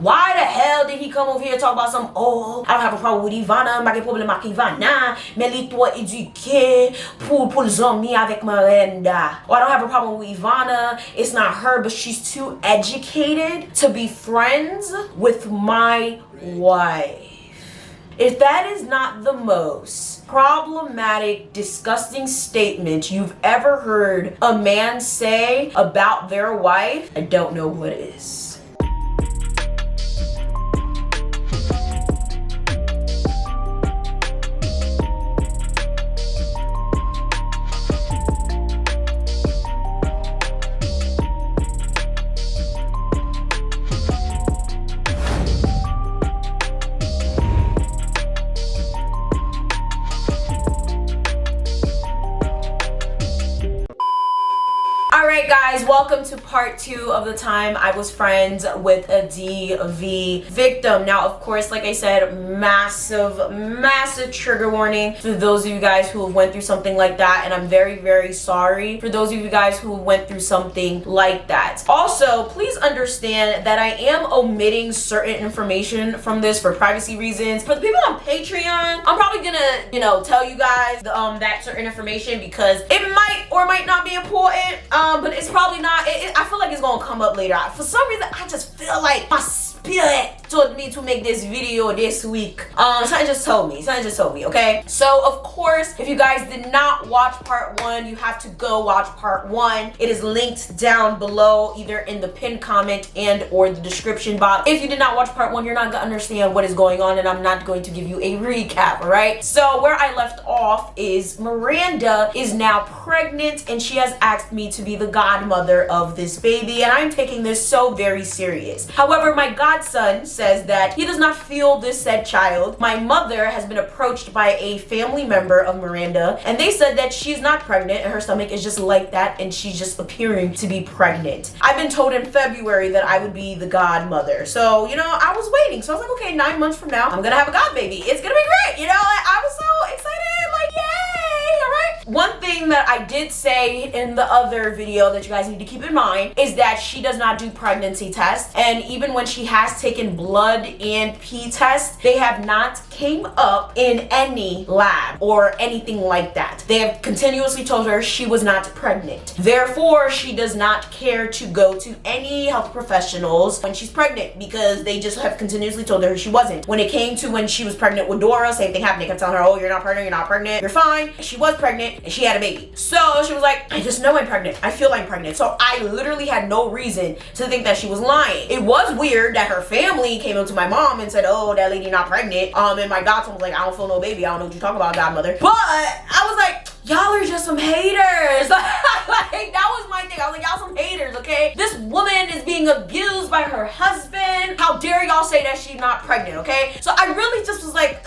Why the hell did he come over here and talk about some, oh, I don't have a problem with Yvana, ma gen problem avec Yvana, mais li toi éduqué pour zombie avec Miranda. Oh, I don't have a problem with Yvana, it's not her, but she's too educated to be friends with my wife. If that is not the most problematic, disgusting statement you've ever heard a man say about their wife, I don't know what is. Alright guys, welcome to part 2 of the time I was friends with a DV victim. Now of course, like I said, massive trigger warning for those of you guys who went through something like that, and I'm very sorry for those of you guys who went through something like that. Also, please understand that I am omitting certain information from this for privacy reasons. For the people on Patreon, I'm probably gonna, tell you guys that certain information because it might or might not be important. But it's probably not. I feel like it's gonna come up later. For some reason, I just feel like my spirit told me to make this video this week. Something just told me, okay? So of course, if you guys did not watch part 1, you have to go watch part 1. It is linked down below, either in the pinned comment and or the description box. If you did not watch part 1, you're not gonna understand what is going on, and I'm not going to give you a recap, all right? So where I left off is Miranda is now pregnant, and she has asked me to be the godmother of this baby, and I'm taking this so very serious. However, my godson says that he does not feel this said child. My mother has been approached by a family member of Miranda, and they said that she's not pregnant and her stomach is just like that and she's just appearing to be pregnant. I've been told in February that I would be the godmother. So, I was waiting. So I was like, okay, 9 months from now, I'm gonna have a god baby. It's gonna be great. I was so excited, like, yay, all right? One thing that I did say in the other video that you guys need to keep in mind is that she does not do pregnancy tests, and even when she has taken blood and pee tests, they have not came up in any lab or anything like that. They have continuously told her she was not pregnant. Therefore, she does not care to go to any health professionals when she's pregnant because they just have continuously told her she wasn't. When it came to when she was pregnant with Dora, same thing happened. They kept telling her, oh, you're not pregnant, you're fine. She was pregnant and she had a baby. So she was like, I just know I'm pregnant. I feel I'm pregnant. So I literally had no reason to think that she was lying. It was weird that her family came up to my mom and said, oh, that lady not pregnant. And my godson was like, I don't feel no baby. I don't know what you're talking about, godmother. But I was like, y'all are just some haters. Like, that was my thing. I was like, y'all some haters, okay? This woman is being abused by her husband. How dare y'all say that she's not pregnant, okay? So I really just was like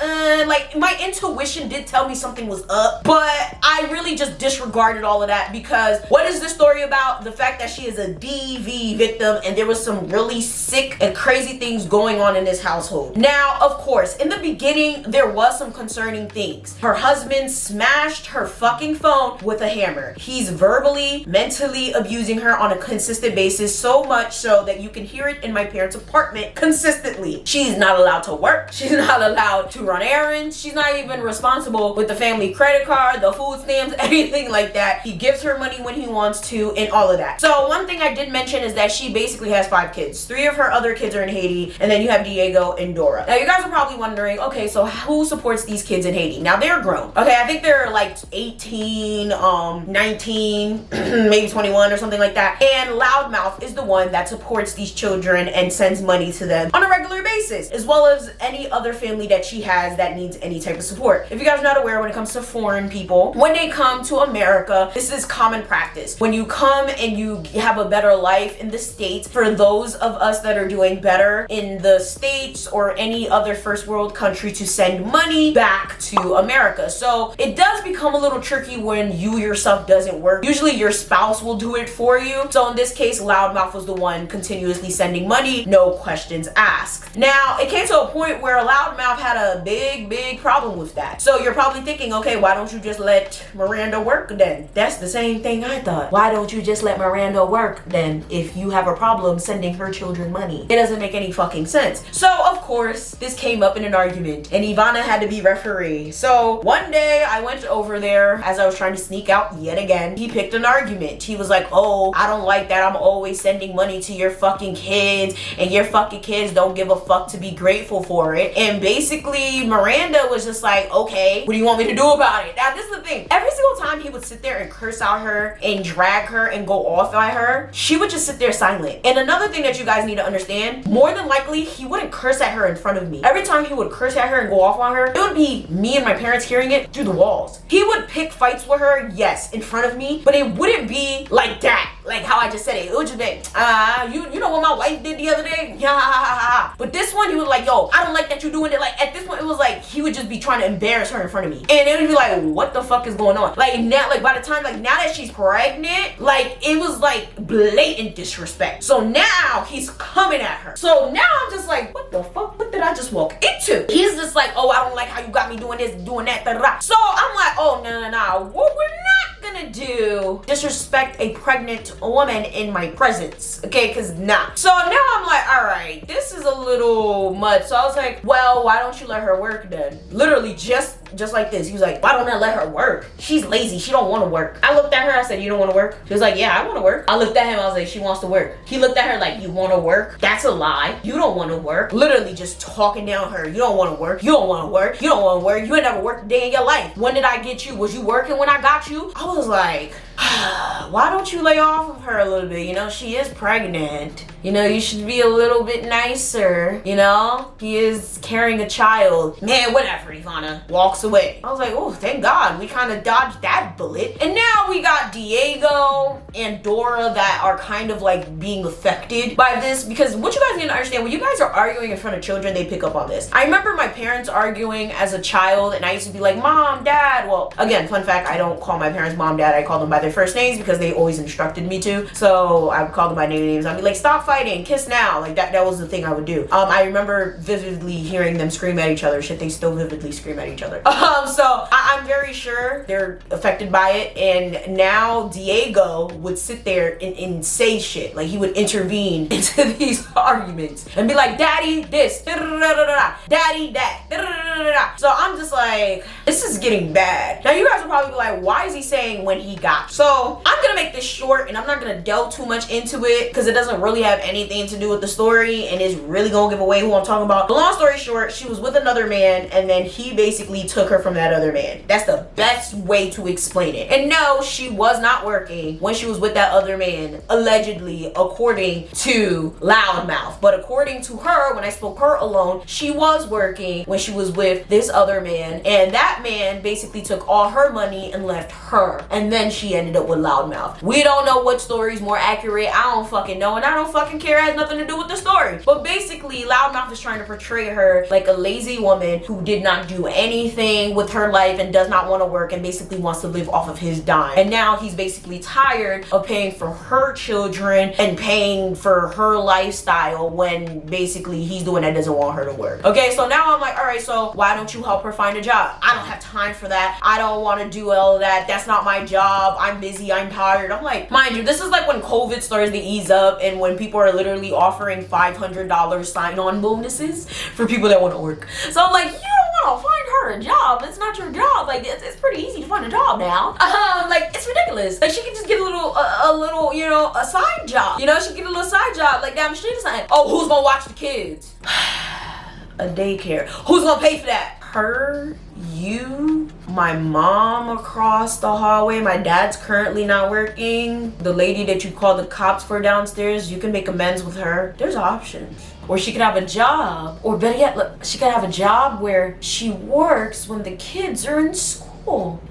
my intuition did tell me something was up, but I really just disregarded all of that because what is this story about? The fact that she is a DV victim and there was some really sick and crazy things going on in this household. Now, of course, in the beginning, there was some concerning things. Her husband smashed her fucking phone with a hammer. He's verbally, mentally abusing her on a consistent basis, so much so that you can hear it in my parents' apartment consistently. She's not allowed to work. She's not allowed to run errands. She's not even responsible with the family credit card, the food stamps, anything like that. He gives her money when he wants to and all of that. So one thing I did mention is that she basically has 5 kids. 3 of her other kids are in Haiti, and then you have Diego and Dora. Now you guys are probably wondering, okay, so who supports these kids in Haiti? Now they're grown. Okay, I think they're like 18, 19, maybe 21 or something like that. And Loudmouth is the one that supports these children and sends money to them on a regular basis, as well as any other family that she has that needs any type of support. If you guys are not aware, when it comes to foreign people, when they come to America, this is common practice. When you come and you have a better life in the States, for those of us that are doing better in the States or any other first world country, to send money back to America. So it does become a little tricky when you yourself doesn't work. Usually your spouse will do it for you. So in this case, Loudmouth was the one continuously sending money, no questions asked. Now, it came to a point where Loudmouth had a big problem with that. So you're probably thinking, okay, why don't you just let Miranda work then? That's the same thing I thought. Why don't you just let Miranda work then if you have a problem sending her children money? It doesn't make any fucking sense. So, of course, this came up in an argument and Yvana had to be referee. So one day I went over there as I was trying to sneak out yet again. He picked an argument. He was like, oh, I don't like that I'm always sending money to your fucking kids and your fucking kids don't give a fuck to be grateful for it. And basically Miranda was just like, okay, what do you want me to do about it? Now this is the thing. Every single time he would sit there and curse out her and drag her and go off at her, she would just sit there silent. And another thing that you guys need to understand, more than likely he wouldn't curse at her in front of me. Every time he would curse at her and go off on her, it would be me and my parents hearing it through the walls. He would pick fights with her, yes, in front of me, but it wouldn't be like that, like how I just said it. It would just be, you know what my wife did the other day? Yeah. But this one, he was like, yo, I don't like that you're doing it. Like at this one, it was like he would just be trying to embarrass her in front of me, and it would be like, what the fuck is going on? Like now, like by the time, like now that she's pregnant, like it was like blatant disrespect. So now he's coming at her. So now I'm just like, what the fuck? What did I just walk into? He's just like, oh, I don't like how you got me doing this, doing that, da-da-da. So I'm like, oh, no. What we're not gonna do, disrespect a pregnant woman in my presence, okay? Because nah. So now I'm like, all right, this is a little much. So I was like, well, why don't you let her work then? Literally just like this. He was like, why don't I let her work? She's lazy. She don't want to work. I looked at her. I said, you don't want to work? She was like, yeah, I want to work. I looked at him. I was like, she wants to work. He looked at her like, you want to work? That's a lie. You don't want to work. Literally just talking down her. You don't want to work. You don't want to work. You don't want to work. You ain't never worked a day in your life. When did I get you? Was you working when I got you? I was like, why don't you lay off of her a little bit? You know, she is pregnant. You know, you should be a little bit nicer. You know, he is carrying a child. Man, whatever, Yvana. Walks away. I was like, oh, thank God. We kind of dodged that bullet. And now we got Diego and Dora that are kind of like being affected by this, because what you guys need to understand, when you guys are arguing in front of children, they pick up on this. I remember my parents arguing as a child, and I used to be like, Mom, Dad. Well, again, fun fact, I don't call my parents Mom, Dad. I call them by their first names because they always instructed me to. So I would call them by names. I'd be like, stop fighting, kiss now. Like that was the thing I would do. I remember vividly hearing them scream at each other. Shit, they still vividly scream at each other. So I'm very sure they're affected by it. And now Diego would sit there and say shit. Like he would intervene into these arguments and be like, Daddy this, Daddy that. So I'm just like, this is getting bad. Now you guys will probably be like, why is he saying when he got? So I'm gonna make this short and I'm not gonna delve too much into it because it doesn't really have anything to do with the story and it's really gonna give away who I'm talking about. The long story short, she was with another man and then he basically took her from that other man. That's the best way to explain it. And no, she was not working when she was with that other man, allegedly, according to Loudmouth. But according to her, when I spoke her alone, she was working when she was with this other man, and that man basically took all her money and left her, and then she ended up with Loudmouth. We don't know what story is more accurate. I don't fucking know, and I don't fucking care. It has nothing to do with the story. But basically, Loudmouth is trying to portray her like a lazy woman who did not do anything with her life and does not want to work and basically wants to live off of his dime. And now he's basically tired of paying for her children and paying for her lifestyle when basically he's the one that doesn't want her to work. Okay, so now I'm like, all right, so why don't you help her find a job? I don't have time for that. I don't want to do all of that. That's not my job. I'm busy. I'm tired. I'm like, mind you, this is like when COVID starts to ease up and when people are literally offering $500 sign-on bonuses for people that want to work. So I'm like, you don't want to find her a job. It's not your job. Like it's pretty easy to find a job now. Like it's ridiculous. Like she can just get a little, you know, a side job. You know, she can get a little side job. Like down the street or something. Oh, who's gonna watch the kids? A daycare. Who's gonna pay for that? Her, you, my mom across the hallway. My dad's currently not working. The lady that you call the cops for downstairs, you can make amends with her. There's options. Or she could have a job, or better yet, look, she could have a job where she works when the kids are in school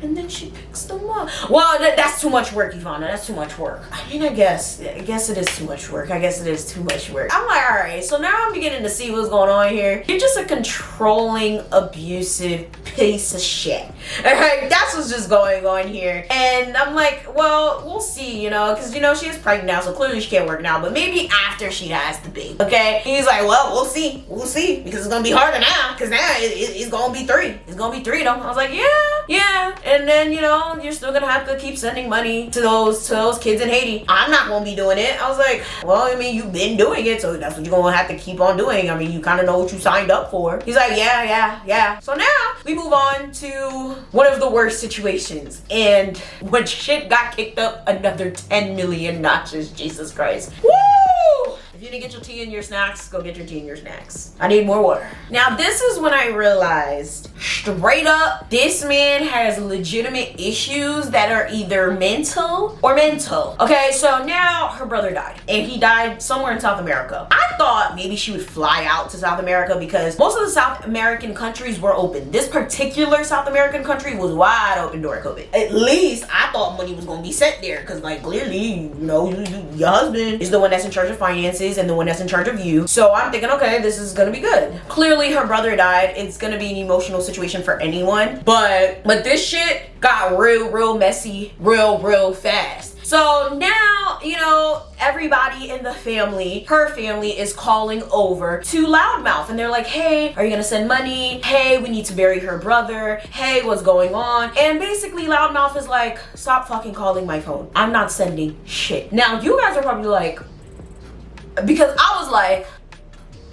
and then she picks them up. Well, that's too much work, Yvana. That's too much work. I mean, I guess it is too much work. I'm like, all right, so now I'm beginning to see what's going on here. You're just a controlling, abusive piece of shit. Alright, that's what's just going on here. And I'm like, well, we'll see, you know, because, you know, she is pregnant now, so clearly she can't work now, but maybe after she has the baby, okay? He's like, well, we'll see, because it's gonna be harder now, because now it's gonna be 3. It's gonna be 3 though. I was like, yeah. And then, you know, you're still gonna have to keep sending money to those kids in Haiti. I'm not gonna be doing it. I was like, well, I mean, you've been doing it, so that's what you're gonna have to keep on doing. I mean, you kind of know what you signed up for. He's like, yeah. So now we move on to one of the worst situations. And when shit got kicked up another 10 million notches, Jesus Christ. Woo! If you didn't get your tea and your snacks, go get your tea and your snacks. I need more water. Now, this is when I realized, straight up, this man has legitimate issues that are either mental or mental. Okay, so now her brother died, and he died somewhere in South America. I thought maybe she would fly out to South America because most of the South American countries were open. This particular South American country was wide open during COVID. At least I thought money was gonna be sent there, because like clearly, you know, your husband is the one that's in charge of finances and the one that's in charge of you. So I'm thinking, okay, this is gonna be good. Clearly her brother died. It's gonna be an emotional situation for anyone, but this shit got real messy real fast. So now, you know, everybody in the family, her family, is calling over to Loudmouth, and they're like, hey, are you gonna send money? Hey, we need to bury her brother. Hey, what's going on? And basically Loudmouth is like, stop fucking calling my phone. I'm not sending shit. Now you guys are probably like, because I was like,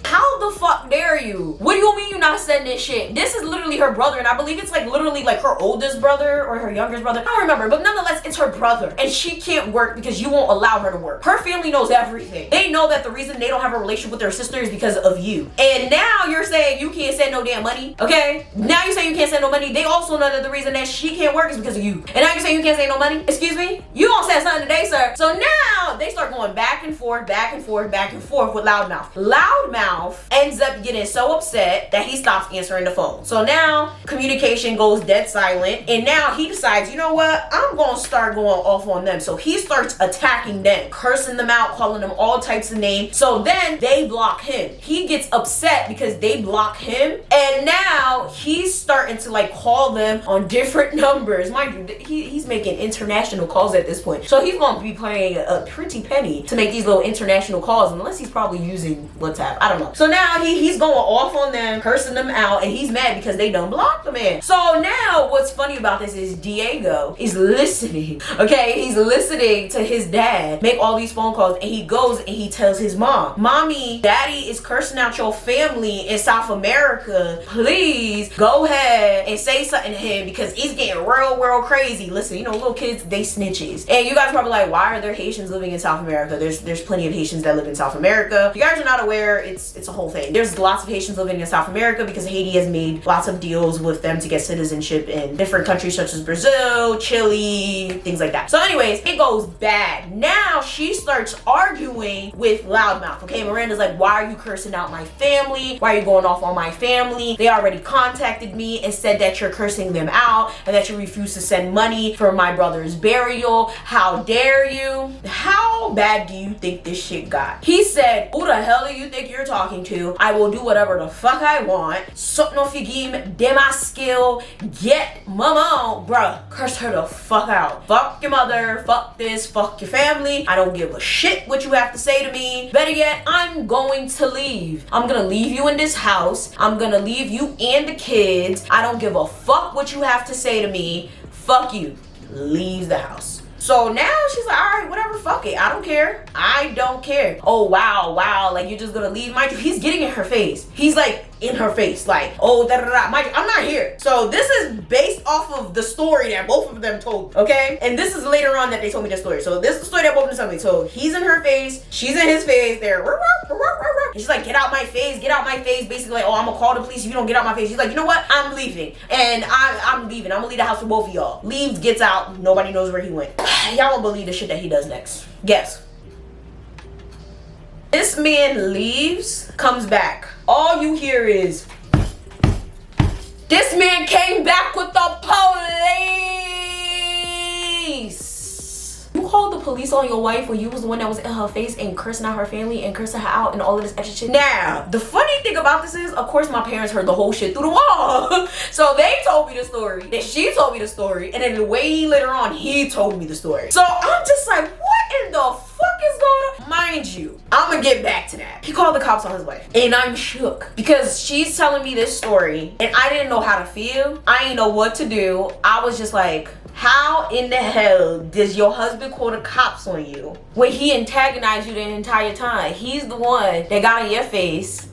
how the fuck dare you? What do you mean you're not sending shit? This is literally her brother, and I believe it's like literally like her oldest brother or her youngest brother. I don't remember, but nonetheless, it's her brother, and she can't work because you won't allow her to work. Her family knows everything. They know that the reason they don't have a relationship with their sister is because of you. And now you're saying you can't send no damn money, okay? Now you say you can't send no money. They also know that the reason that she can't work is because of you. And now you're saying you can't send no money? Excuse me? You gonna send something today, sir? So now they start going back and forth with Loudmouth. Loudmouth ends up getting so upset that he stops answering the phone. So now communication goes dead silent, and now he decides, you know what, I'm gonna start going off on them. So he starts attacking them, cursing them out, calling them all types of names. So then they block him. He gets upset because they block him, and now he's starting to like call them on different numbers. Mind you, he's making international calls at this point, so he's gonna be paying a pretty penny to make these little international calls, unless he's probably using WhatsApp. I don't know. So now he's going off on them, cursing them out, and he's mad because they done blocked the man. So now what's funny about this is Diego is listening, okay? He's listening to his dad make all these phone calls, and he goes and he tells his mom, Mommy, Daddy is cursing out your family in South America. Please go ahead and say something to him because he's getting real crazy. Listen, you know, little kids, they snitches. And you guys are probably like, why are there Haitians living in South America? There's plenty of Haitians that live in South America. If you guys are not aware, it's a whole thing. There's lots of Haitians living in South America because Haiti has made lots of deals with them to get citizenship in different countries such as Brazil, Chile, things like that. So anyways, it goes bad. Now she starts arguing with Loudmouth. Okay, Miranda's like, why are you cursing out my family? Why are you going off on my family? They already contacted me and said that you're cursing them out and that you refuse to send money for my brother's burial. How dare you? How bad do you think this shit got? He said, who the hell do you think you're talking to? I will do whatever the fuck I want. Something off your game, dem my skill, get mama, bruh. Curse her the fuck out. Fuck your mother, fuck this, fuck your family. I don't give a shit what you have to say to me. Better yet, I'm going to leave. I'm gonna leave you in this house. I'm gonna leave you and the kids. I don't give a fuck what you have to say to me. Fuck you. Leave the house. So now she's like, all right, whatever, fuck it. I don't care. I don't care. Oh, wow. Like, you're just gonna leave? Mind you, he's getting in her face. He's like, in her face, like, oh, da-da-da. Mind you, I'm not here. So this is based off of the story that both of them told, okay? And this is later on that they told me the story. So this is the story that both of them told me. So he's in her face, she's in his face, they're, and she's like, get out my face, basically like, oh, I'm gonna call the police if you don't get out my face. He's like, you know what? I'm leaving. And I'm leaving. I'm gonna leave the house for both of y'all. Leaves, gets out, nobody knows where he went. Y'all won't believe the shit that he does next. Guess. This man leaves, comes back. All you hear is, this man came back with the police. You called the police on your wife when you was the one that was in her face and cursing out her family and cursing her out and all of this extra shit. Now, the funny thing thing about this is, of course, my parents heard the whole shit through the wall. So they told me the story, then she told me the story, and then way later on, he told me the story. So I'm just like, what in the fuck is going on? Mind you, I'm gonna get back to that. He called the cops on his wife, and I'm shook because she's telling me this story, and I didn't know how to feel. I didn't know what to do. I was just like, how in the hell does your husband call the cops on you when he antagonized you the entire time? He's the one that got in your face.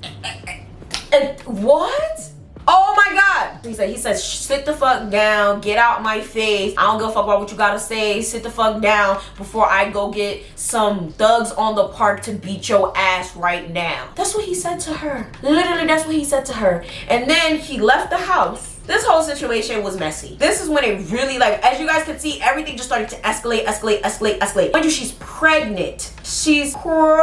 And what? Oh my God. He says, sit the fuck down, get out my face. I don't give a fuck about what you gotta say. Sit the fuck down before I go get some thugs on the park to beat your ass right now. That's what he said to her. Literally, that's what he said to her. And then he left the house. This whole situation was messy. This is when it really, like, as you guys can see, everything just started to escalate. Mind you, she's pregnant. She's pregnant.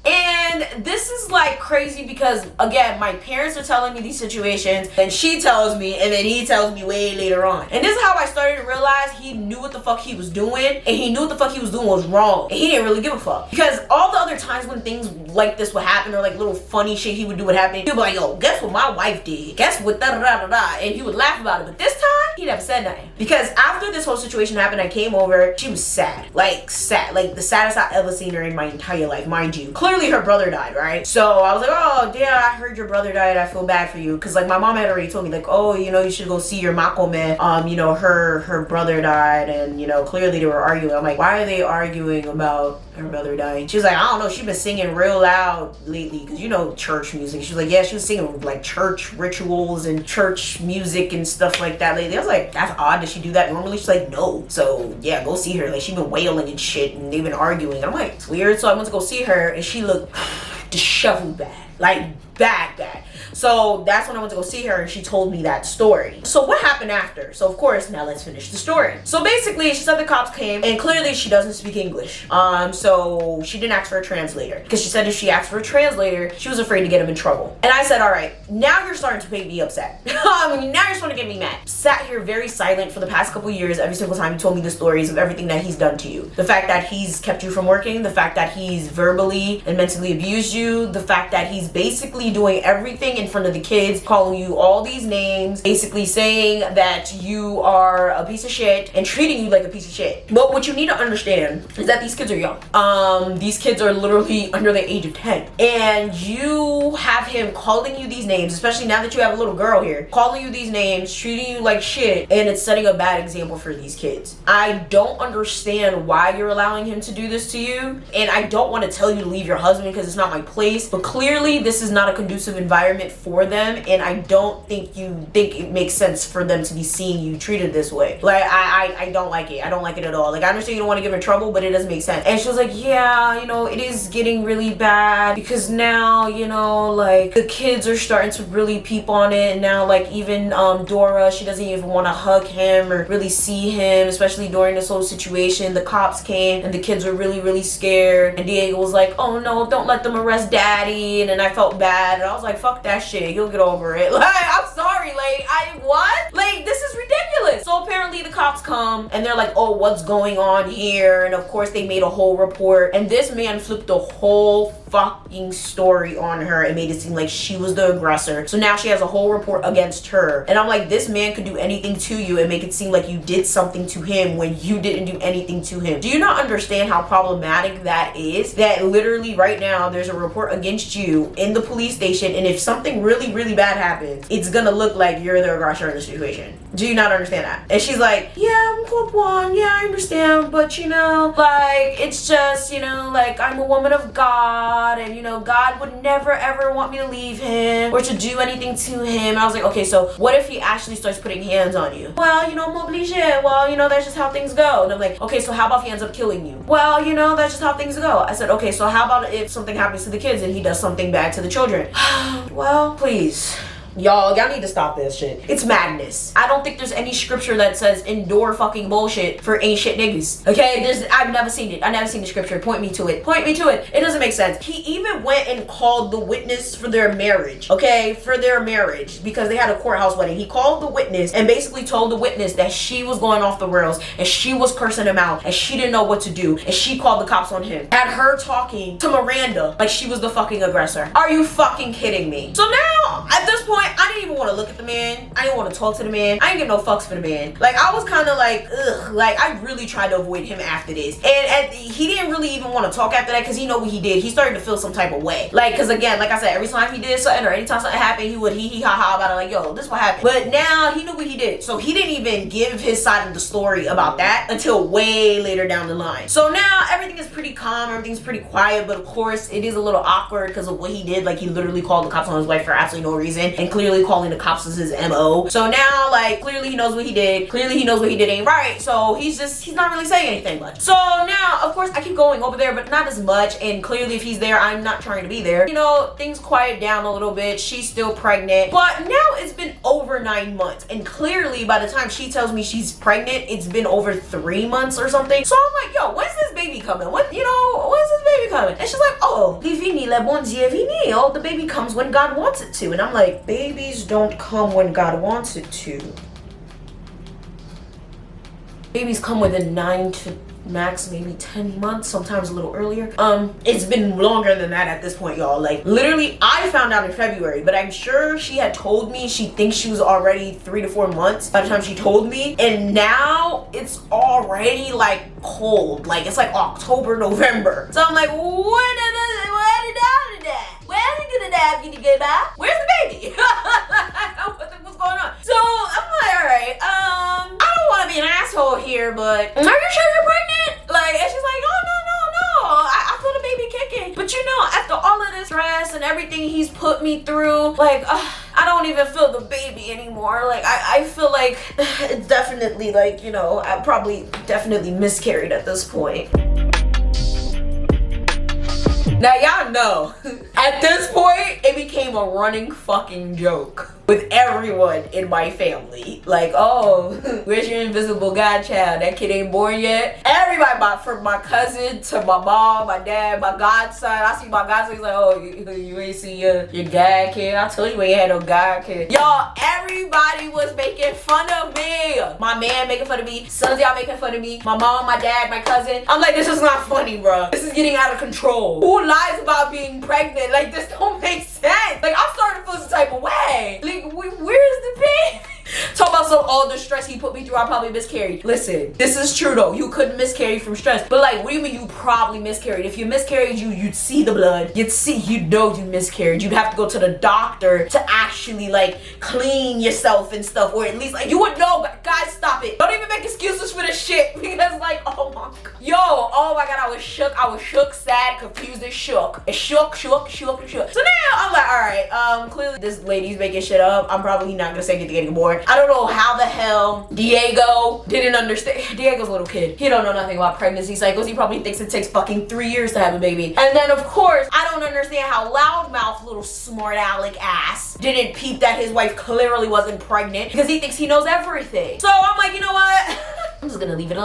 And this is like crazy because, again, my parents are telling me these situations, and she tells me, and then he tells me way later on. And this is how I started to realize he knew what the fuck he was doing, and he knew what the fuck he was doing was wrong, and he didn't really give a fuck. Because all the other times when things like this would happen, or like little funny shit he would do would happen, he'd be like, yo, guess what my wife did? Guess what da da da da da? And he would laugh about it. But this time, he never said nothing. Because after this whole situation happened, I came over, she was sad. Like the saddest I ever seen her in my entire life, mind you. Clearly her brother died, right? So I was like, oh yeah, I heard your brother died, I feel bad for you. Because like my mom had already told me, like, oh, you know, you should go see your mako man. You know, her brother died, and you know, clearly they were arguing. I'm like, why are they arguing about her brother dying? She was like, I don't know, she's been singing real loud lately, because you know, church music. She was like, yeah, she was singing like church rituals and church music and stuff like that lately. I was like, that's odd, does she do that normally? She's like, no. So yeah, go see her. Like, she's been wailing and shit, and they've been arguing. I'm like, it's weird. So I went to go see her, and she looked disheveled bad, like bad. So that's when I went to go see her, and she told me that story. So what happened after? So of course, now let's finish the story. So basically, she said the cops came, and clearly she doesn't speak English. So she didn't ask for a translator, because she said if she asked for a translator, she was afraid to get him in trouble. And I said, all right, now you're starting to make me upset. Now you're starting to get me mad. Sat here very silent for the past couple years, every single time you told me the stories of everything that he's done to you. The fact that he's kept you from working, the fact that he's verbally and mentally abused you, the fact that he's basically doing everything in front of the kids, calling you all these names, basically saying that you are a piece of shit and treating you like a piece of shit. But what you need to understand is that these kids are young. These kids are literally under the age of 10. And you have him calling you these names, especially now that you have a little girl here, calling you these names, treating you like shit, and it's setting a bad example for these kids. I don't understand why you're allowing him to do this to you, and I don't want to tell you to leave your husband because it's not my place, but clearly this is not a conducive environment for them, and I don't think you think it makes sense for them to be seeing you treated this way. Like, I don't like it. I don't like it at all. Like, I understand you don't want to give her trouble, but it doesn't make sense. And she was like, yeah, you know, it is getting really bad because now, you know, like, the kids are starting to really peep on it, and now, like, even Dora, she doesn't even want to hug him or really see him, especially during this whole situation. The cops came, and the kids were really scared, and Diego was like, oh no, don't let them arrest daddy, and then I felt bad, and I was like, fuck that shit, you'll get over it. Like, I'm sorry, like, what? Like, this is ridiculous. So apparently the cops come, and they're like, oh, what's going on here? And of course they made a whole report, and this man flipped the whole fucking story on her and made it seem like she was the aggressor. So now she has a whole report against her, and I'm like, this man could do anything to you and make it seem like you did something to him when you didn't do anything to him. Do you not understand how problematic that is? That literally right now there's a report against you in the police station, and if something really bad happens, it's gonna look like you're the aggressor in the situation. Do you not understand that? And she's like, yeah, I'm Club One, yeah, I understand, but you know, like, it's just, you know, like, I'm a woman of God, and you know, God would never ever want me to leave him or to do anything to him. And I was like, okay, so what if he actually starts putting hands on you? Well, you know, m'oblige. Well, you know, that's just how things go. And I'm like, okay, so how about if he ends up killing you? Well, you know, that's just how things go. I said, okay, so how about if something happens to the kids and he does something bad to the children? Well, please. Y'all need to stop this shit. It's madness. I don't think there's any scripture that says endure fucking bullshit for ain't shit niggas. Okay, I've never seen it. I've never seen the scripture. Point me to it. Point me to it. It doesn't make sense. He even went and called the witness for their marriage. Okay, for their marriage, because they had a courthouse wedding. He called the witness and basically told the witness that she was going off the rails and she was cursing him out and she didn't know what to do and she called the cops on him. Had her talking to Miranda like she was the fucking aggressor. Are you fucking kidding me? So now, at this point, I didn't even want to look at the man. I didn't want to talk to the man. I didn't get no fucks for the man. Like, I was kind of like, ugh. Like, I really tried to avoid him after this. And he didn't really even want to talk after that because he know what he did. He started to feel some type of way. Like, because again, like I said, every time he did something or anytime something happened, he would hee ha ha about it. Like, yo, this is what happened. But now he knew what he did. So he didn't even give his side of the story about that until way later down the line. So now everything is pretty calm. Everything's pretty quiet. But of course, it is a little awkward because of what he did. Like, he literally called the cops on his wife for absolutely no reason. And clearly calling the cops is his MO. So now, like, clearly he knows what he did. Clearly he knows what he did ain't right. So he's not really saying anything much. So now, of course, I keep going over there, but not as much. And clearly if he's there, I'm not trying to be there. You know, things quiet down a little bit. She's still pregnant. But now it's been over 9 months. And clearly by the time she tells me she's pregnant, it's been over 3 months or something. So I'm like, yo, when's this baby coming? When's this baby coming? And she's like, oh, Yvini, le bon Dieu vini. Oh, the baby comes when God wants it to. And I'm like, babies don't come when God wants it to. Babies come within 9 to max maybe 10 months, sometimes a little earlier. It's been longer than that at this point, y'all. Like, literally, I found out in February, but I'm sure she had told me she thinks she was already 3 to 4 months by the time she told me. And now it's already like cold. Like, it's like October, November. So I'm like, where did you get back? Where's the baby? What's going on? So I'm like, all right, I don't want to be an asshole here, but are you sure you're pregnant? Like, and she's like, oh, no. I feel the baby kicking. But you know, after all of this stress and everything he's put me through, like, I don't even feel the baby anymore. Like, I feel like it's definitely, like, you know, I probably definitely miscarried at this point. Now y'all know, at this point, it became a running fucking joke with everyone in my family. Like, oh, where's your invisible godchild? That kid ain't born yet. Everybody, from my cousin to my mom, my dad, my godson. I see my godson, he's like, oh, you ain't see your god kid? I told you we ain't had no god kid. Y'all, everybody was making fun of me. My man making fun of me. Sons of y'all making fun of me. My mom, my dad, my cousin. I'm like, this is not funny, bro. This is getting out of control. Who lies about being pregnant? Like, this don't make sense. Like, I'm starting to feel some type of way. Like, where's the baby? Talk about all the stress he put me through. I probably miscarried. Listen, this is true though. You couldn't miscarry from stress. But like, what do you mean you probably miscarried? If you miscarried, you'd see the blood. You'd know you miscarried. You'd have to go to the doctor to actually like clean yourself and stuff. Or at least like you would know. Guys, stop it. Don't even make excuses for this shit. Because like, oh my god. Yo, oh my god, I was shook, sad, confused, and shook. And shook. So now I'm like, all right, clearly this lady's making shit up. I'm probably not gonna say getting bored. I don't know how the hell Diego didn't understand. Diego's a little kid. He don't know nothing about pregnancy cycles. He probably thinks it takes fucking 3 years to have a baby. And then of course, I don't understand how loudmouth little smart aleck ass didn't peep that his wife clearly wasn't pregnant because he thinks he knows everything. So I'm like, you know what? I'm just gonna leave it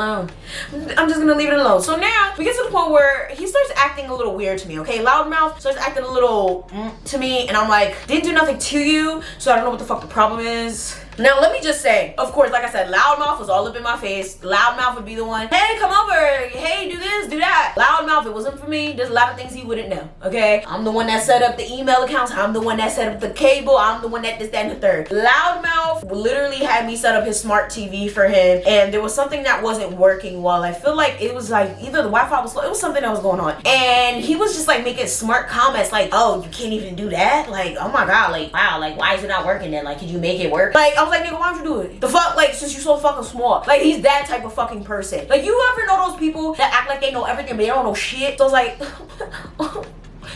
alone. So now we get to the point where he starts acting a little weird to me, okay? Loudmouth starts acting a little to me, and I'm like, didn't do nothing to you, so I don't know what the fuck the problem is. Now let me just say, of course, like I said, Loudmouth was all up in my face. Loudmouth would be the one, hey, come over, hey, do this, do that. Loudmouth, it wasn't for me. There's a lot of things he wouldn't know, okay? I'm the one that set up the email accounts. I'm the one that set up the cable. I'm the one that this, that, and the third. Loudmouth literally had me set up his smart TV for him, and there was something that wasn't working well. I feel like it was like either the Wi-Fi was slow, it was something that was going on. And he was just like making smart comments like, oh, you can't even do that? Like, oh my god, like, wow, like, why is it not working then? Like, could you make it work? Like, I was like, nigga, why don't you do it? The fuck, like, since you're so fucking smart. Like, he's that type of fucking person. Like, you ever know those people that act like they know everything but they don't know shit? So it's like,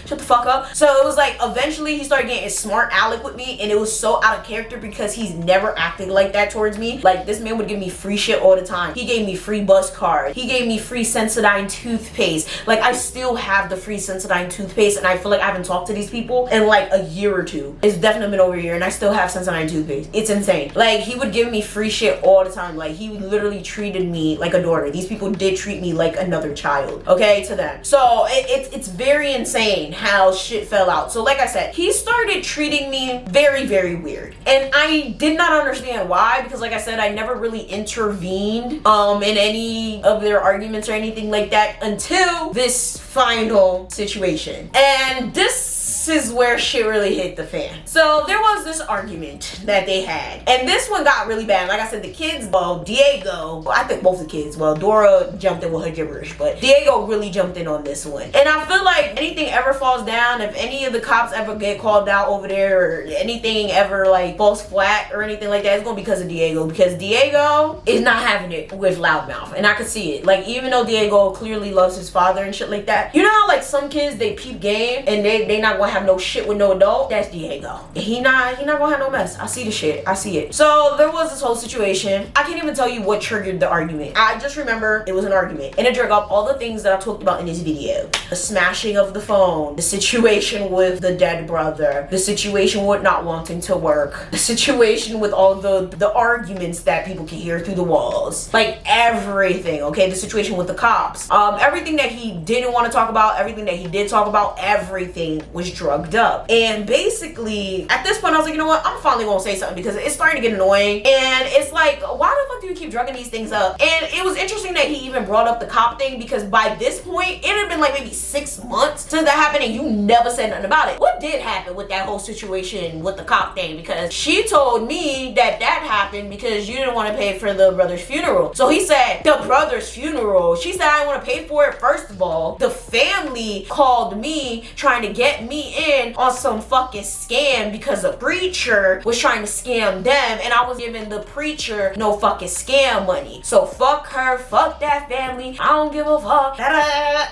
shut the fuck up. So it was like eventually he started getting smart aleck with me, and it was so out of character because he's never acting like that towards me. Like, this man would give me free shit all the time. He gave me free bus cards. He gave me free Sensodyne toothpaste. Like, I still have the free Sensodyne toothpaste, and I feel like I haven't talked to these people in like a year or two. It's definitely been over a year, and I still have Sensodyne toothpaste. It's insane. Like, he would give me free shit all the time. Like, he literally treated me like a daughter. These people did treat me like another child, okay, to them. So it's very insane how shit fell out. So like I said, he started treating me very, very weird, and I did not understand why, because like I said, I never really intervened in any of their arguments or anything like that until this final situation. And this is where shit really hit the fan. So there was this argument that they had, and this one got really bad. Like I said, the kids, well, Diego, I think both the kids, well, Dora jumped in with her gibberish, but Diego really jumped in on this one. And I feel like anything ever falls down, if any of the cops ever get called out over there, or anything ever like falls flat or anything like that, it's gonna be because of Diego, because Diego is not having it with Loudmouth, and I could see it. Like, even though Diego clearly loves his father and shit like that, you know how like some kids, they peep game and they not gonna have no shit with no adult? That's Diego. He not gonna have no mess. I see the shit. I see it. So there was this whole situation. I can't even tell you what triggered the argument. I just remember it was an argument, and it triggered up all the things that I talked about in this video. The smashing of the phone, the situation with the dead brother, the situation with not wanting to work, the situation with all the arguments that people can hear through the walls, like everything, okay? The situation with the cops, everything that he didn't want to talk about, everything that he did talk about, everything was drugged up. And basically at this point I was like, you know what, I'm finally gonna say something, because it's starting to get annoying. And it's like, why the fuck do you keep drugging these things up? And it was interesting that he even brought up the cop thing, because by this point it had been like maybe 6 months since that happened, and you never said nothing about it. What did happen with that whole situation with the cop thing? Because she told me that happened because you didn't want to pay for the brother's funeral. So he said, the brother's funeral? She said, I didn't want to pay for it. First of all, the family called me trying to get me in on some fucking scam because the preacher was trying to scam them, and I was giving the preacher no fucking scam money. So fuck her, fuck that family, I don't give a fuck.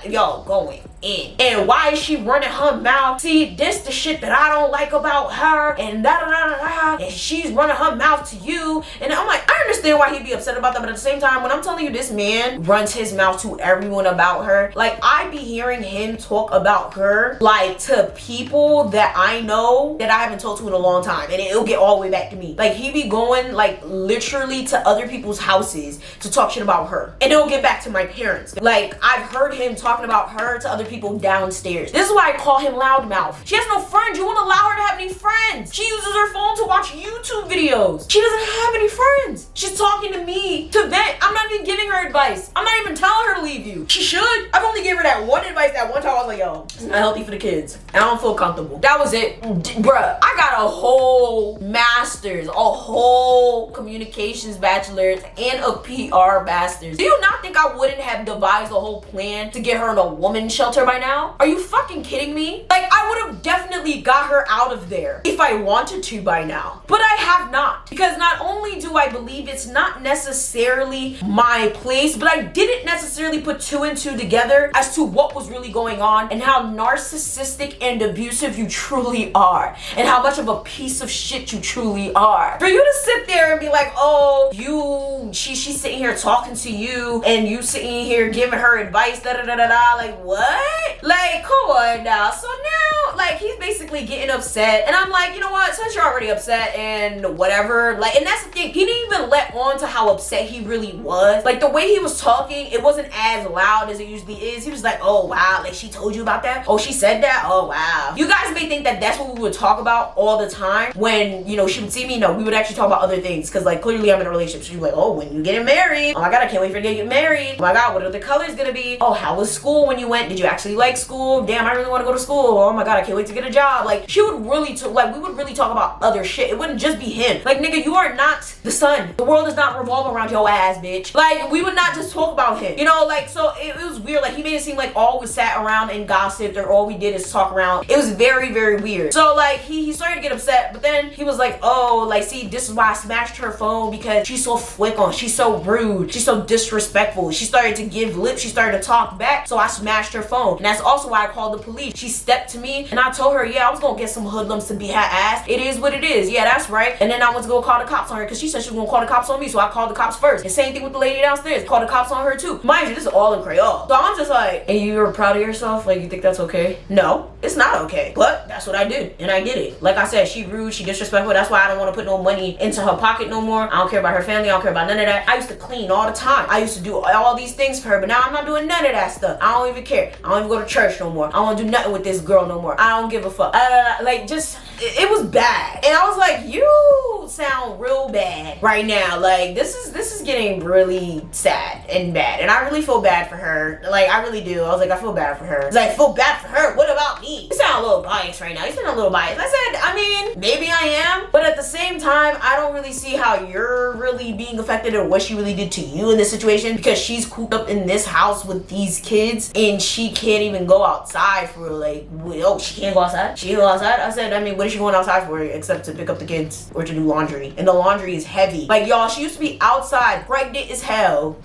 Yo, going in. And why is she running her mouth? See, this the shit that I don't like about her, and and she's running her mouth to you. And I'm like, I understand why he'd be upset about that, but at the same time, when I'm telling you this man runs his mouth to everyone about her, like, I be hearing him talk about her like to people that I know that I haven't told to in a long time, and it'll get all the way back to me. Like, he be going like literally to other people's houses to talk shit about her, and it'll get back to my parents. Like, I've heard him talking about her to other people downstairs. This is why I call him Loudmouth. She has no friends. You won't allow her to have any friends. She uses her phone to watch YouTube videos. She doesn't have any friends. She's talking to me to vent. I'm not even giving her advice. I'm not even telling her to leave you. She should. I've only gave her that one advice that one time. I was like, yo, it's not healthy for the kids. I don't feel comfortable. That was it. Bruh, I got a whole master's, a whole communications bachelor's, and a PR master's. Do you not think I wouldn't have devised a whole plan to get her in a woman's shelter by now? Are you fucking kidding me? Like, I would have definitely got her out of there if I wanted to by now, but I have not, because not only do I believe it's not necessarily my place, but I didn't necessarily put 2 and 2 together as to what was really going on, and how narcissistic and abusive you truly are, and how much of a piece of shit you truly are. For you to sit there and be like, oh, she's sitting here talking to you, and you sitting here giving her advice, like, what? Like, come on now. So now, like, he's basically getting upset, and I'm like, you know what, since you're already upset and whatever, like, and that's the thing, he didn't even let on to how upset he really was. Like, the way he was talking, it wasn't as loud as it usually is. He was like, oh wow, like, she told you about that? Oh, she said that? Oh wow. You guys may think that that's what we would talk about all the time when, you know, she would see me. No, we would actually talk about other things, because like, clearly I'm in a relationship. She'd be like, oh, when you getting married? Oh my god, I can't wait for you to get married. Oh my god, what are the colors gonna be? Oh, how was school when you went? Did you actually like school? Damn, I really want to go to school. Oh my god, I can't wait to get a job. job. Like, she would really we would really talk about other shit. It wouldn't just be him. Like, nigga, you are not the sun. The world does not revolve around your ass, bitch. Like, we would not just talk about him, you know? Like, so it was weird. Like, he made it seem like all we sat around and gossiped, or all we did is talk around. It was very, very weird. So like, he started to get upset, but then he was like, oh, like, see, this is why I smashed her phone, because she's so flick-on, she's so rude, she's so disrespectful. She started to give lip, she started to talk back, so I smashed her phone. And that's also why I called the police. She stepped to me and I told her, yeah, I was gonna get some hoodlums to beat her ass. It is what it is. Yeah, that's right. And then I went to go call the cops on her because she said she was gonna call the cops on me, so I called the cops first. And same thing with the lady downstairs, called the cops on her too. Mind you, this is all in Creole. So I'm just like, and you're proud of yourself? Like, you think that's okay? No, it's not okay. But that's what I did, and I did it. Like I said, she rude, she disrespectful. That's why I don't want to put no money into her pocket no more. I don't care about her family. I don't care about none of that. I used to clean all the time. I used to do all these things for her, but now I'm not doing none of that stuff. I don't even care. I don't even go to church no more. I don't want to do nothing with this girl no more. I don't give a fuck. Like, just, it was bad. And I was like, you sound real bad right now. Like, this is getting really sad and bad. And I really feel bad for her. Like, I really do. I was like, I feel bad for her. I was like, I feel bad for her. What about me? You sound a little biased right now. You sound a little biased. I said, I mean, maybe I am, but at the same time, I don't really see how you're really being affected or what she really did to you in this situation, because she's cooped up in this house with these kids and she can't even go outside for, like, oh, she can't go outside? She can't go outside? I said, I mean, what is she going outside for except to pick up the kids or to do laundry? And the laundry is heavy. Like, y'all, she used to be outside pregnant as hell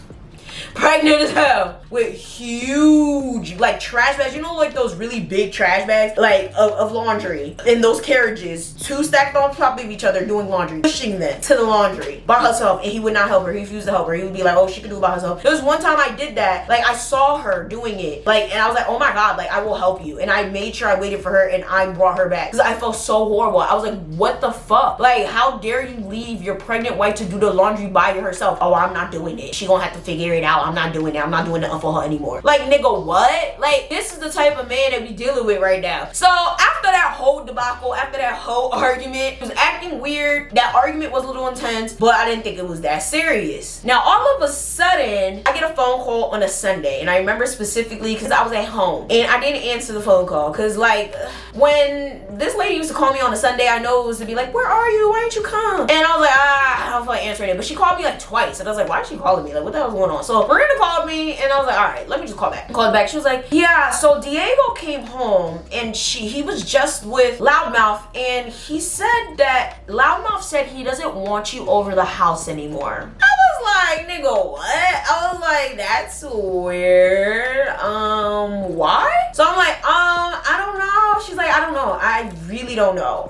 with huge, like, trash bags, you know, like those really big trash bags, like of laundry in those carriages, 2 stacked on top of each other, doing laundry, pushing them to the laundry by herself. And he would not help her. He refused to help her. He would be like, oh, she can do it by herself. There was one time I did that, like, I saw her doing it, like, and I was like, oh my god, like, I will help you. And I made sure I waited for her and I brought her back because I felt so horrible. I was like, what the fuck? Like, how dare you leave your pregnant wife to do the laundry by herself? Oh, I'm not doing it. She gonna have to figure it out. I'm not doing it. I'm not doing nothing for her anymore. Like, nigga, what? Like, this is the type of man that we dealing with right now. So after that whole debacle, after that whole argument, it was acting weird. That argument was a little intense, but I didn't think it was that serious. Now, all of a sudden, I get a phone call on a Sunday, and I remember specifically because I was at home and I didn't answer the phone call because, like, when this lady used to call me on a Sunday, I know it was to be like, where are you? Why didn't you come? And I was like, I don't feel like answering it. But she called me like twice, and I was like, why is she calling me? Like, what the hell's going on? So Miranda called me, and I was like, all right, let me just call back. Called back. She was like, yeah, so Diego came home, and he was just with Loudmouth, and he said that Loudmouth said he doesn't want you over the house anymore. I was like, nigga, what? I was like, that's weird. Why? So I'm like, I don't know. She's like, I don't know. I really don't know.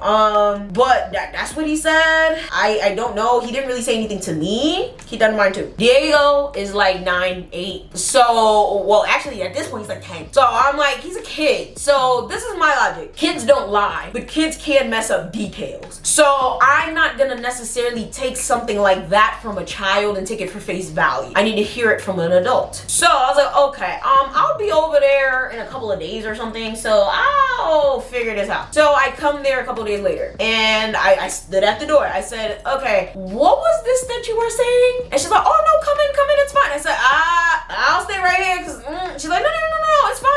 But that's what he said. I don't know. He didn't really say anything to me. Keep that in mind too. Diego is like 9, 8. So, well, actually at this point he's like 10. So I'm like, he's a kid. So this is my logic. Kids don't lie, but kids can mess up details. So I'm not gonna necessarily take something like that from a child and take it for face value. I need to hear it from an adult. So I was like, okay, I'll be over there in a couple of days or something, so I'll figure this out. So I come there a couple of days later, and I stood at the door. I said, okay, what was this that you were saying? And she's like, oh no, come in, it's fine. I said, I'll stay right here, because she's like, no, it's fine.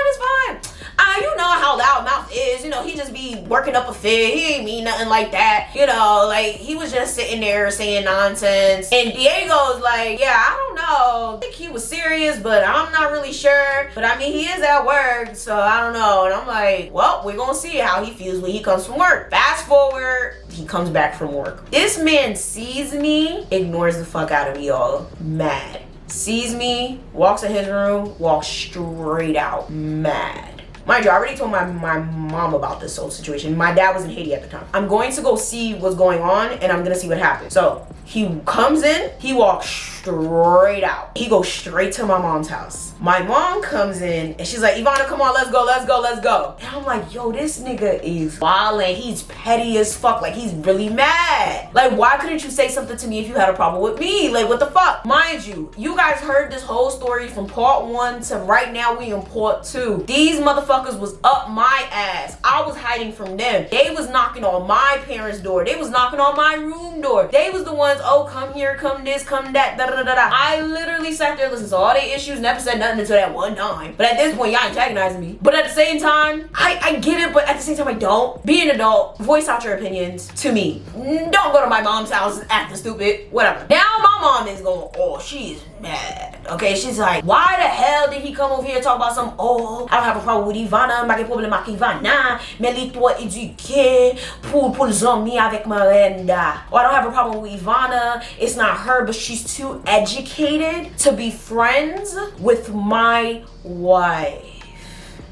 You know how Loudmouth is, you know, he just be working up a fit. He ain't mean nothing like that, you know, like, he was just sitting there saying nonsense. And Diego's like, yeah, I don't know, I think he was serious, but I'm not really sure. But I mean, he is at work, so I don't know. And I'm like, well, we're gonna see how he feels when he comes from work. Fast forward, he comes back from work. This man sees me, ignores the fuck out of me, y'all. Mad. Sees me, walks in his room, walks straight out. Mad. Mind you, I already told my mom about this whole situation. My dad was in Haiti at the time. I'm going to go see what's going on, and I'm gonna see what happens. So he comes in, he walks straight out. He goes straight to my mom's house. My mom comes in, and she's like, Yvana, come on, let's go. And I'm like, yo, this nigga is wildin'. He's petty as fuck. Like, he's really mad. Like, why couldn't you say something to me if you had a problem with me? Like, what the fuck? Mind you, you guys heard this whole story from part 1 to right now we in part 2. These motherfuckers was up my ass. I was hiding from them. They was knocking on my parents' door. They was knocking on my room door. They was the ones ones, oh, come here, come this, come that, da da da da. I literally sat there, listened to all their issues, never said nothing until that one time. But at this point, y'all antagonizing me. But at the same time, I get it, but at the same time, I don't. Be an adult, voice out your opinions to me. Don't go to my mom's house acting stupid, whatever. Now my mom is going, oh, she's mad. Okay, she's like, why the hell did he come over here and talk about some, oh, I don't have a problem with Yvana, ma ke problem avec Yvana, mais li toi éduqué pour zombie avec Miranda. Oh, I don't have a problem with Yvana, it's not her, but she's too educated to be friends with my wife.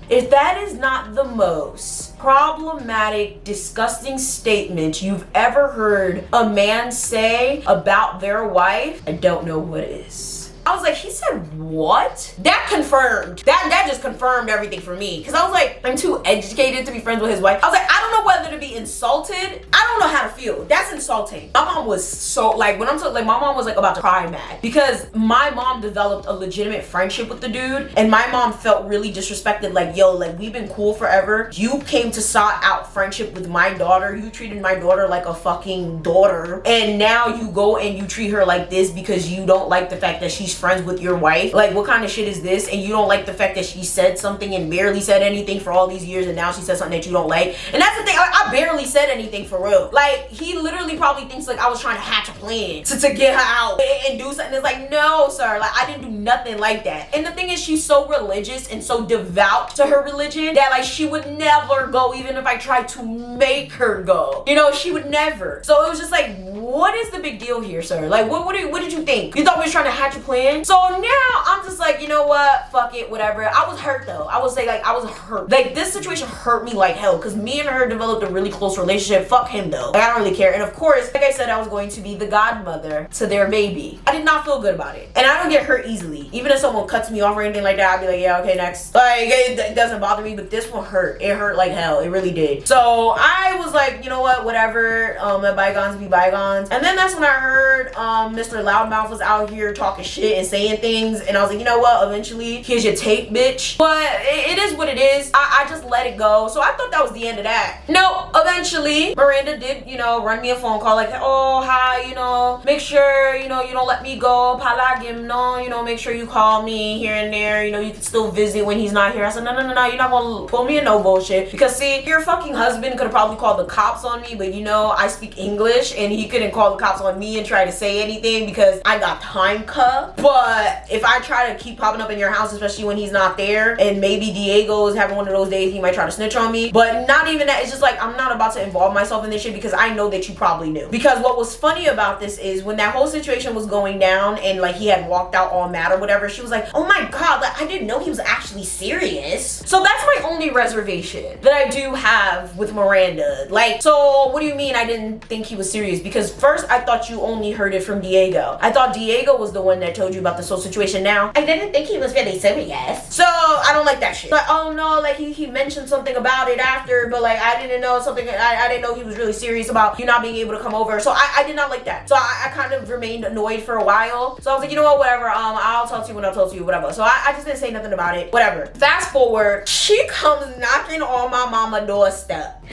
If that is not the most problematic, disgusting statement you've ever heard a man say about their wife, I don't know what is. I was like, he said what? That confirmed. That just confirmed everything for me. Because I was like, I'm too educated to be friends with his wife. I was like, I don't know whether to be insulted. I don't know how to feel. That's insulting. My mom was so, like, when I'm talking, like, my mom was like about to cry mad. Because my mom developed a legitimate friendship with the dude. And my mom felt really disrespected. Like, yo, like, we've been cool forever. You came to sought out friendship with my daughter. You treated my daughter like a fucking daughter. And now you go and you treat her like this because you don't like the fact that she's friends with your wife. Like, what kind of shit is this? And you don't like the fact that she said something and barely said anything for all these years, and now she said something that you don't like. And that's the thing, I barely said anything for real. Like, he literally probably thinks like I was trying to hatch a plan to get her out and do something. It's like, no sir, like I didn't do nothing like that. And the thing is, she's so religious and so devout to her religion that like she would never go, even if I tried to make her go. You know, she would never. So it was just like, what is the big deal here, sir? Like, what did you think? You thought we was trying to hatch a plan? So now I'm just like, you know what? Fuck it, whatever. I was hurt though. I would say like I was hurt. Like this situation hurt me like hell because me and her developed a really close relationship. Fuck him though. Like I don't really care. And of course, like I said, I was going to be the godmother to their baby. I did not feel good about it. And I don't get hurt easily. Even if someone cuts me off or anything like that, I'd be like, yeah, okay, next. Like it doesn't bother me, but this one hurt. It hurt like hell. It really did. So I was like, you know what? Whatever. Let bygones be bygones. And then that's when I heard Mr. Loudmouth was out here talking shit and saying things, and I was like, you know what, eventually here's your tape, bitch. But it is what it is. I just let it go. So I thought that was the end of that. No, eventually Miranda did, you know, run me a phone call like, oh hi, you know, make sure, you know, you don't let me go, palagim, no, you know, make sure you call me here and there, you know, you can still visit when he's not here. I said, no, you're not gonna pull me in no bullshit, because see, your fucking husband could have probably called the cops on me, but you know, I speak English and he couldn't call the cops on me and try to say anything because I got time cuffed. But if I try to keep popping up in your house, especially when he's not there, and maybe Diego is having one of those days, he might try to snitch on me. But not even that. It's just like, I'm not about to involve myself in this shit because I know that you probably knew. Because what was funny about this is when that whole situation was going down and like he had walked out all mad or whatever, she was like, oh my god, like I didn't know he was actually serious. So that's my only reservation that I do have with Miranda. Like, so what do you mean I didn't think he was serious? Because first I thought you only heard it from Diego. I thought Diego was the one that told you about this whole situation. Now I didn't think he was really serious, so I don't like that shit. But oh no, like he mentioned something about it after, but like I didn't know something. I didn't know he was really serious about you not being able to come over. So I did not like that. So I kind of remained annoyed for a while. So I was like, you know what, whatever, I'll talk to you when I'll talk to you, whatever. So I just didn't say nothing about it, whatever. Fast forward, she comes knocking on my mama doorstep.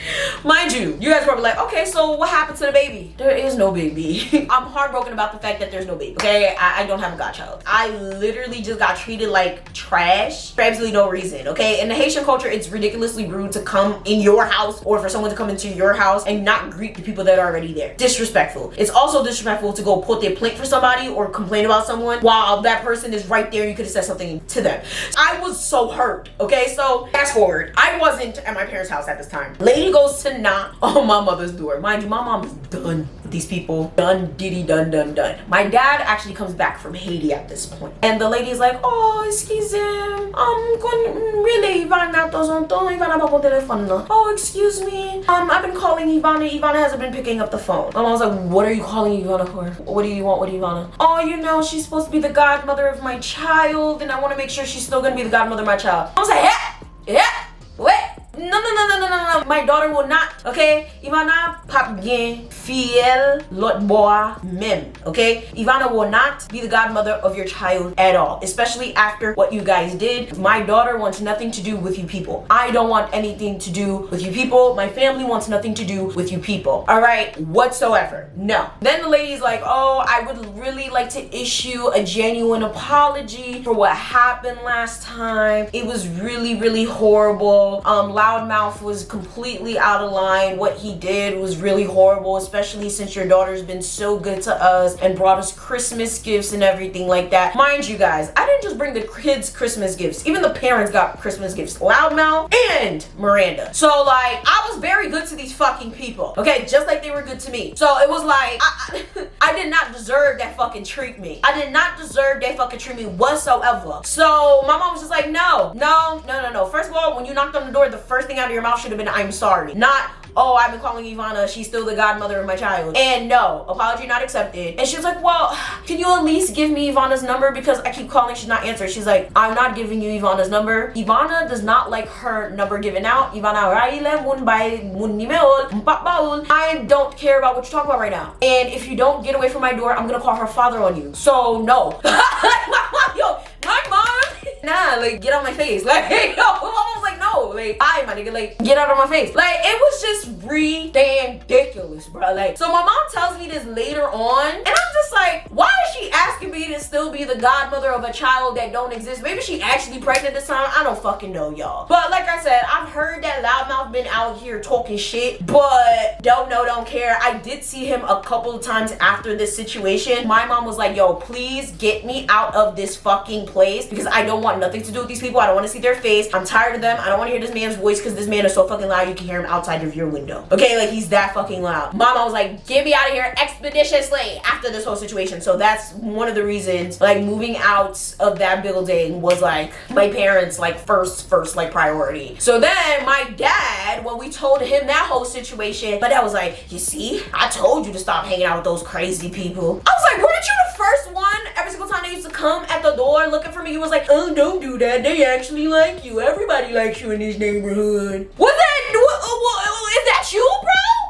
Mind you, you guys were like, okay, so what happened to the baby? There is no baby. I'm heartbroken about the fact that there's no baby. Okay, I don't have a godchild. I literally just got treated like trash for absolutely no reason. Okay, in the Haitian culture, it's ridiculously rude to come in your house or for someone to come into your house and not greet the people that are already there. Disrespectful. It's also disrespectful to go put their plate for somebody or complain about someone while that person is right there. You could have said something to them. I was so hurt. Okay, so fast forward, I wasn't at my parents' house at this time. Lady goes to knock on my mother's door. Mind you, my mom is done with these people. Done, diddy, done. My dad actually comes back from Haiti at this point, and the lady's like, oh, excuse him, really, Yvana Yvana pa pon telephone na. Oh, excuse me, I've been calling Yvana. Yvana hasn't been picking up the phone. I was like, what are you calling Yvana for? What do you want with Yvana? Oh, you know, she's supposed to be the godmother of my child, and I want to make sure she's still gonna be the godmother of my child. I was like, yeah, wait. No. My daughter will not, okay? Yvana pap gen fiel lot boy mem, okay? Yvana will not be the godmother of your child at all, especially after what you guys did. My daughter wants nothing to do with you people. I don't want anything to do with you people. My family wants nothing to do with you people, all right? Whatsoever. No. Then the lady's like, oh, I would really like to issue a genuine apology for what happened last time. It was really horrible. Loudmouth was completely out of line. What he did was really horrible, especially since your daughter's been so good to us and brought us Christmas gifts and everything like that. Mind you guys, I didn't just bring the kids Christmas gifts. Even the parents got Christmas gifts. Loudmouth and Miranda. So like, I was very good to these fucking people, okay? Just like they were good to me. So it was like, I did not deserve that fucking treatment. I did not deserve that fucking treatment whatsoever. So my mom was just like, no. First of all, when you knocked on the door, the first thing out of your mouth should have been, I'm sorry. Not, oh, I've been calling Yvana, she's still the godmother of my child. And no, apology not accepted. And she was like, well, can you at least give me Yvana's number because I keep calling, she's not answering. She's like, I'm not giving you Yvana's number. Yvana does not like her number given out. I don't care about what you're talking about right now. And if you don't get away from my door, I'm gonna call her father on you. So no. Yo, my mom, nah, like, get out my face. Like, yo, my mom was like, no, like, I, my nigga, like, get out of my face. Like, it was just ridiculous, bro. Like, so my mom tells me this later on, and I'm just like, why is she asking me to still be the godmother of a child that don't exist? Maybe she actually pregnant this time. I don't fucking know, y'all. But like I said, I've heard that Loudmouth been out here talking shit, but don't know, don't care. I did see him a couple of times after this situation. My mom was like, yo, please get me out of this fucking place because I don't want nothing to do with these people. I don't want to see their face. I'm tired of them. I don't want to hear this man's voice because this man is so fucking loud you can hear him outside of your window. Okay, like, he's that fucking loud. Mama was like, get me out of here expeditiously after this whole situation. So that's one of the reasons, like, moving out of that building was like my parents' like first like priority. So then my dad, when we told him that whole situation, my dad was like, you see, I told you to stop hanging out with those crazy people. I was like, weren't you the first one? Every single time they used to come at the door looking for me, he was like, oh, don't do that. They actually like you. Everybody likes you in this neighborhood. Was that, is that you, bro?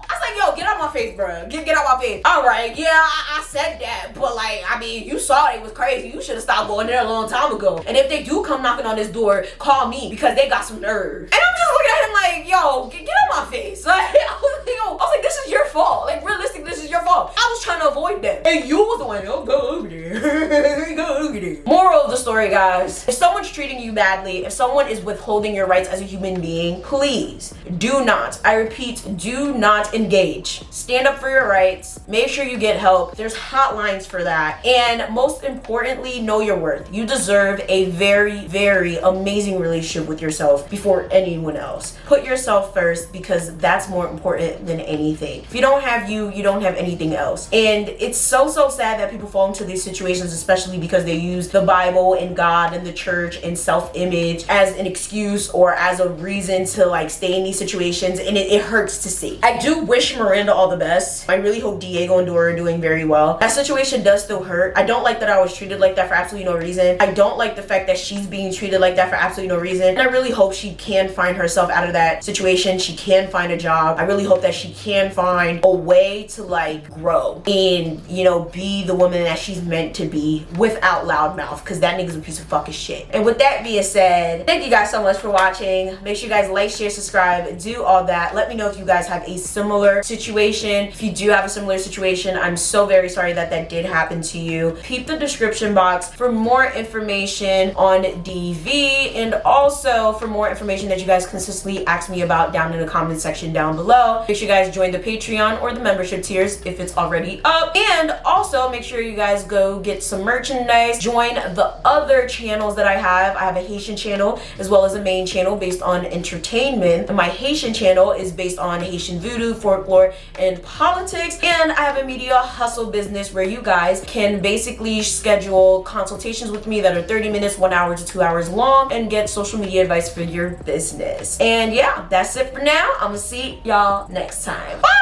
I was like, yo, get out my face, bro. Get out my face. All right, yeah, I said that, but like, I mean, you saw it was crazy. You should have stopped going there a long time ago. And if they do come knocking on this door, call me because they got some nerve. And I'm just looking at him like, yo, get out my face. Like, I was like, this is your fault. Like, realistically, this is your fault. I was trying to avoid that. And you was the one, oh, go over there. Go over there. Moral of the story, guys. If someone's treating you badly, if someone is withholding your rights as a human being, please do not, I repeat, do not engage. Stand up for your rights. Make sure you get help. There's hotlines for that. And most importantly, know your worth. You deserve a very amazing relationship with yourself before anyone else. Put yourself first because that's more important than anything. If you don't have you, you don't have anything else. And it's so sad that people fall into these situations, especially because they use the Bible and God and the church and self-image as an excuse or as a reason to like stay in these situations, and it hurts to see. I do wish Miranda all the best. I really hope Diego and Dora are doing very well. That situation does still hurt. I don't like that I was treated like that for absolutely no reason. I don't like the fact that she's being treated like that for absolutely no reason. And I really hope she can find herself out of that situation. She can find a job. I really hope that she can find a way to like grow and, you know, be the woman that she's meant to be without Loudmouth, because that nigga's a piece of fucking shit. And with that being said, thank you guys so much for watching. Make sure you guys like, share, subscribe, do all that. Let me know if you guys have a similar situation. If you do have a similar situation, I'm so very sorry that that did happen to you. Peep the description box for more information on DV, and also for more information that you guys consistently ask me about down in the comment section down below. Make sure you guys join the Patreon or the membership tiers if it's already up, and also make sure you guys go get some merchandise. Join the other channels that I have. I have a Haitian channel as well as a main channel based on entertainment. And my Haitian channel is based on Haitian voodoo, folklore, and politics. And I have a media hustle business where you guys can basically schedule consultations with me that are 30 minutes, 1 hour to 2 hours long, and get social media advice for your business. And yeah, that's it for now. I'm gonna see y'all next time. Bye!